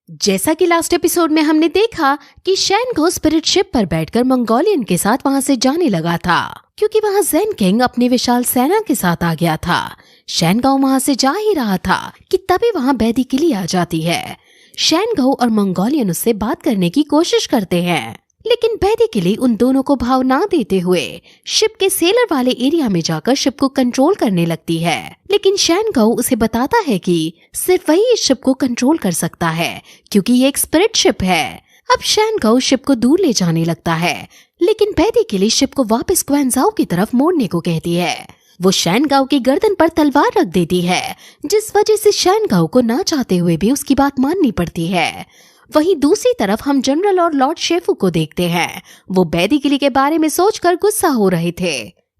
जैसा कि last episode में हमने देखा कि शैनगो स्पिरिट शिप पर बैठकर मंगोलियन के साथ वहां से जाने लगा था, क्योंकि वहां ज़ेन किंग अपनी विशाल सेना के साथ आ गया था। शैनगो वहां से जा ही रहा था कि तभी वहां बैदी किली आ जाती है। शैनगो और मंगोलियन उससे बात करने की कोशिश करते हैं, लेकिन बैदी किली उन दोनों को भाव ना देते हुए शिप के सेलर वाले एरिया में जाकर शिप को कंट्रोल करने लगती है। लेकिन शैनगो उसे बताता है कि सिर्फ वही इस शिप को कंट्रोल कर सकता है, क्योंकि ये एक स्पिरिट शिप है। अब शैनगो शिप को दूर ले जाने लगता है, लेकिन बैदी किली शिप को वापस क्वेंजाओ की तरफ मोड़ने को कहती है। वो शैनगो की गर्दन पर तलवार रख देती है, जिस वजह से शैनगो को ना चाहते हुए भी उसकी बात माननी पड़ती है। वहीं दूसरी तरफ हम जनरल और लॉर्ड शेफू को देखते हैं। वो बैदी किली के बारे में सोचकर गुस्सा हो रहे थे,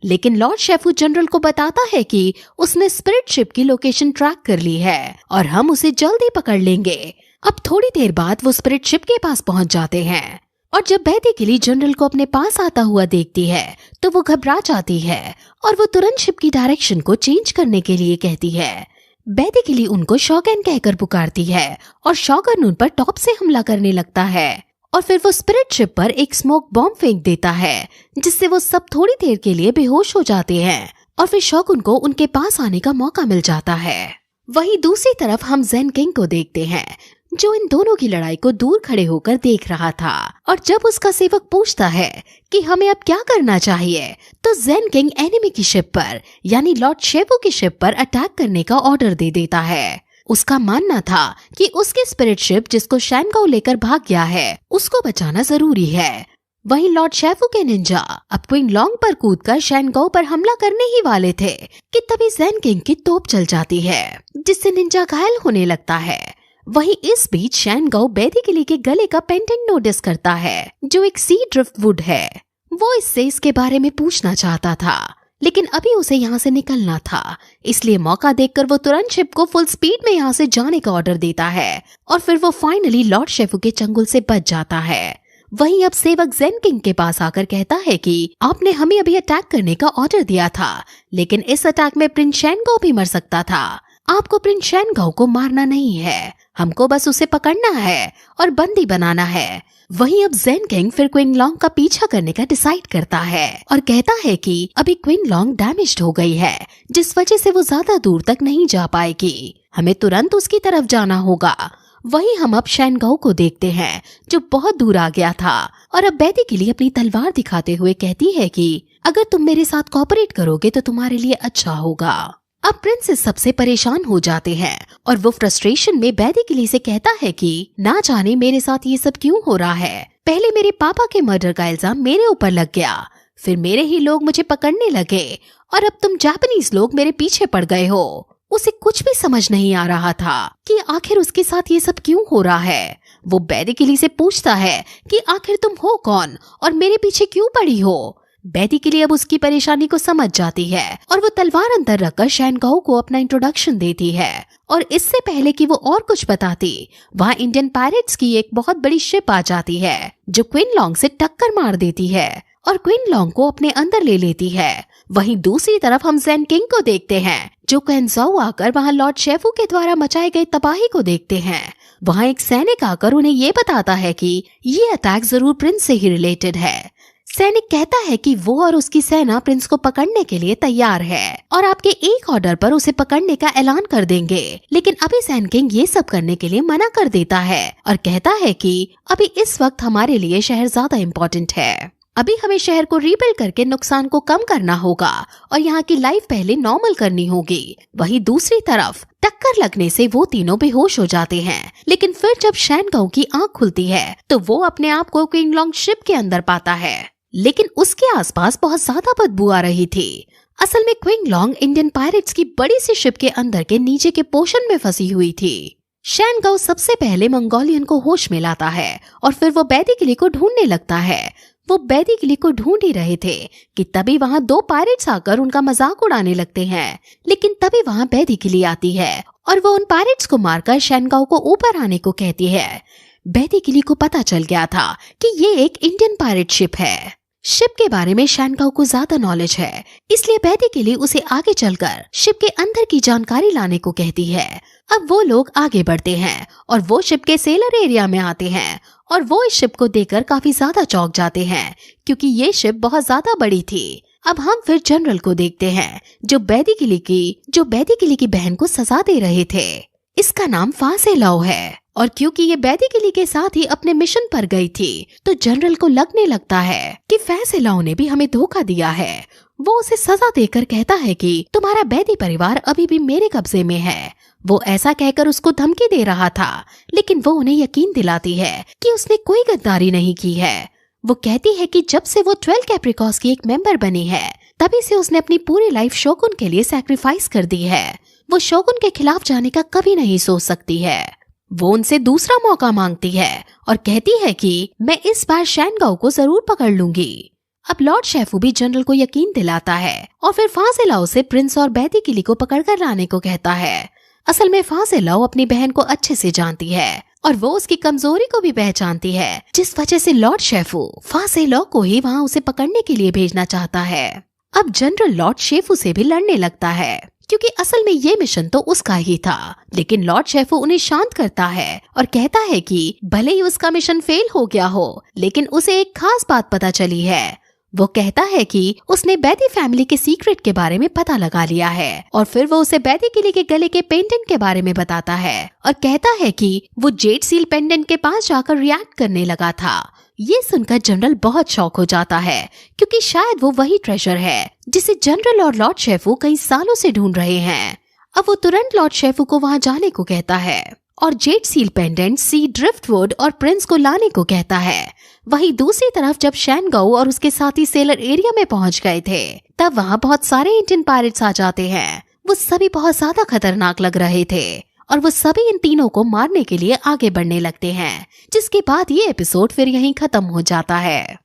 लेकिन लॉर्ड शेफू जनरल को बताता है कि उसने स्पिरिट शिप की लोकेशन ट्रैक कर ली है और हम उसे जल्दी पकड़ लेंगे। अब थोड़ी देर बाद वो स्पिरिट शिप के पास पहुंच जाते हैं, और जब बैदी किली जनरल को अपने पास आता हुआ देखती है तो वो घबरा जाती है और वो तुरंत शिप की डायरेक्शन को चेंज करने के लिए कहती है। बैदी किली उनको शॉगन कहकर पुकारती है और शॉगन उन पर टॉप से हमला करने लगता है, और फिर वो स्पिरिट शिप पर एक स्मोक बॉम्ब फेंक देता है, जिससे वो सब थोड़ी देर के लिए बेहोश हो जाते हैं और फिर शॉगन को उनके पास आने का मौका मिल जाता है। वहीं दूसरी तरफ हम ज़ेन किंग को देखते हैं, जो इन दोनों की लड़ाई को दूर खड़े होकर देख रहा था। और जब उसका सेवक पूछता है कि हमें अब क्या करना चाहिए, तो ज़ेन किंग एनिमी की शिप पर यानी लॉर्ड शेफू की शिप पर अटैक करने का ऑर्डर दे देता है। उसका मानना था कि उसकी स्पिरिट शिप जिसको शैनगो लेकर भाग गया है, उसको बचाना जरूरी है। वहीं लॉर्ड शेफू के निंजा अब क्विन लॉन्ग पर कूदकर शैनगो पर हमला करने ही वाले थे कि तभी ज़ेन किंग की तोप चल जाती है, जिससे निंजा घायल होने लगता है। वहीं इस बीच शैनगो बैदी किली के गले का पेंडेंट नोटिस करता है, जो एक सी ड्रिफ्ट वुड है। वो इससे इसके बारे में पूछना चाहता था, लेकिन अभी उसे यहाँ से निकलना था, इसलिए मौका देखकर वो तुरंत शिप को फुल स्पीड में यहाँ से जाने का ऑर्डर देता है, और फिर वो फाइनली लॉर्ड शेफू के चंगुल से बच जाता है। वहीं अब सेवक ज़ेन किंग के पास आकर कहता है कि आपने हमें अभी अटैक करने का ऑर्डर दिया था, लेकिन इस अटैक में प्रिंस शैनगो भी मर सकता था। आपको प्रिंस शैनगो को मारना नहीं है, हमको बस उसे पकड़ना है और बंदी बनाना है। वहीं अब ज़ेन किंग फिर क्वीन लॉन्ग का पीछा करने का डिसाइड करता है और कहता है कि अभी क्वीन लॉन्ग डैमेज्ड हो गई है, जिस वजह से वो ज्यादा दूर तक नहीं जा पाएगी। हमें तुरंत उसकी तरफ जाना होगा। वहीं हम अब शैनगो को देखते हैं, जो बहुत दूर आ गया था, और अब बैदी किली अपनी तलवार दिखाते हुए कहती है कि अगर तुम मेरे साथ कोऑपरेट करोगे तो तुम्हारे लिए अच्छा होगा। अब प्रिंसेस सबसे परेशान हो जाते हैं और वो फ्रस्ट्रेशन में बैदी किली से कहता है कि ना जाने मेरे साथ ये सब क्यों हो रहा है। पहले मेरे पापा के मर्डर का इल्जाम मेरे ऊपर लग गया, फिर मेरे ही लोग मुझे पकड़ने लगे, और अब तुम जापानीज लोग मेरे पीछे पड़ गए हो। उसे कुछ भी समझ नहीं आ रहा था कि आखिर उसके साथ ये सब क्यों हो रहा है। वो बैदी किली से पूछता है कि आखिर तुम हो कौन और मेरे पीछे क्यों पड़ी हो। बैदी किली अब उसकी परेशानी को समझ जाती है और वो तलवार अंदर रखकर शैनगो को अपना इंट्रोडक्शन देती है, और इससे पहले कि वो और कुछ बताती, वहाँ इंडियन पायरेट्स की एक बहुत बड़ी शिप आ जाती है, जो क्वीन लॉन्ग से टक्कर मार देती है और क्वीन लॉन्ग को अपने अंदर ले लेती है। वहीं दूसरी तरफ हम ज़ेन किंग को देखते हैं, जो क्वेंजाओ आकर वहाँ लॉर्ड शेफू के द्वारा मचाए गए तबाही को देखते हैं। वहाँ एक सैनिक आकर उन्हें ये बताता है कि ये अटैक जरूर प्रिंस से ही रिलेटेड है। सैनिक कहता है कि वो और उसकी सेना प्रिंस को पकड़ने के लिए तैयार है और आपके एक ऑर्डर पर उसे पकड़ने का ऐलान कर देंगे। लेकिन अभी ज़ेन किंग ये सब करने के लिए मना कर देता है और कहता है कि अभी इस वक्त हमारे लिए शहर ज्यादा इम्पोर्टेंट है। अभी हमें शहर को रीबिल्ड करके नुकसान को कम करना होगा और यहाँ की लाइफ पहले नॉर्मल करनी होगी। वहीं दूसरी तरफ टक्कर लगने से वो तीनों बेहोश हो जाते हैं, लेकिन फिर जब शैनगो की आंख खुलती है तो वो अपने आप को क्वीन लॉन्ग शिप के अंदर पाता है, लेकिन उसके आसपास बहुत ज्यादा बदबू आ रही थी। असल में क्वीन लॉन्ग इंडियन पायरेट्स की बड़ी सी शिप के अंदर के नीचे के पोर्शन में फंसी हुई थी। शैनगो सबसे पहले मंगोलियन को होश में लाता है और फिर वो बैदी किली को ढूंढने लगता है। वो बैदी किली को ढूंढ ही रहे थे कि तभी वहाँ दो पायरेट्स आकर उनका मजाक उड़ाने लगते हैं, लेकिन तभी वहाँ बैदी किली आती है और वो उन पायरेट्स को मारकर शैनगो को ऊपर आने को कहती है। बैदी किली को पता चल गया था कि ये एक इंडियन पायरेट शिप है। शिप के बारे में शैनगाओ को ज्यादा नॉलेज है, इसलिए बैदी के लिए उसे आगे चलकर शिप के अंदर की जानकारी लाने को कहती है। अब वो लोग आगे बढ़ते हैं और वो शिप के सेलर एरिया में आते हैं और वो इस शिप को देखकर काफी ज्यादा चौंक जाते हैं क्योंकि ये शिप बहुत ज्यादा बड़ी थी। अब हम फिर जनरल को देखते हैं जो बैदी किली की बहन को सजा दे रहे थे। इसका नाम फा से लाओ है और क्योंकि ये बैदी किली के साथ ही अपने मिशन पर गई थी तो जनरल को लगने लगता है कि फा से लाओ ने भी हमें धोखा दिया है। वो उसे सजा देकर कहता है कि तुम्हारा बैदी परिवार अभी भी मेरे कब्जे में है। वो ऐसा कहकर उसको धमकी दे रहा था, लेकिन वो उन्हें यकीन दिलाती है कि उसने कोई गद्दारी नहीं की है। वो कहती है कि जब से वो 12 कैप्रिकॉर्स की एक मेंबर बनी है तभी से उसने अपनी पूरी लाइफ शोगुन के लिए सैक्रिफाइस कर दी है। वो शोगुन के खिलाफ जाने का कभी नहीं सोच सकती है। वो उनसे दूसरा मौका मांगती है और कहती है कि मैं इस बार शैनगाओ को जरूर पकड़ लूंगी। अब लॉर्ड शेफू भी जनरल को यकीन दिलाता है और फिर फा से लाओ से प्रिंस और बैदी किली को पकड़कर लाने को कहता है। असल में फा से लाओ अपनी बहन को अच्छे से जानती है और वो उसकी कमजोरी को भी पहचानती है, जिस वजह से लॉर्ड शेफू फा से लाओ को ही वहाँ उसे पकड़ने के लिए भेजना चाहता है। अब जनरल लॉर्ड शेफू से भी लड़ने लगता है क्योंकि असल में ये मिशन तो उसका ही था, लेकिन लॉर्ड शेफू उन्हें शांत करता है और कहता है कि भले ही उसका मिशन फेल हो गया हो, लेकिन उसे एक खास बात पता चली है। वो कहता है कि उसने बैदी फैमिली के सीक्रेट के बारे में पता लगा लिया है और फिर वो उसे बैदी किली के गले के पेंडेंट के बारे में बताता है और कहता है कि वो जेड सील पेंडेंट के पास जाकर रिएक्ट करने लगा था। ये सुनकर जनरल बहुत शॉक हो जाता है क्योंकि शायद वो वही ट्रेजर है जिसे जनरल और लॉर्ड शेफू कई सालों से ढूंढ रहे हैं। अब वो तुरंत लॉर्ड शेफू को वहाँ जाने को कहता है और जेड सील पेंडेंट सी ड्रिफ्टवुड और प्रिंस को लाने को कहता है। वहीं दूसरी तरफ जब शैनगाओ और उसके साथी सेलर एरिया में पहुंच गए थे तब वहाँ बहुत सारे इंडियन पायरेट्स आ जाते हैं। वो सभी बहुत ज्यादा खतरनाक लग रहे थे और वो सभी इन तीनों को मारने के लिए आगे बढ़ने लगते हैं, जिसके बाद ये एपिसोड फिर यहीं खत्म हो जाता है।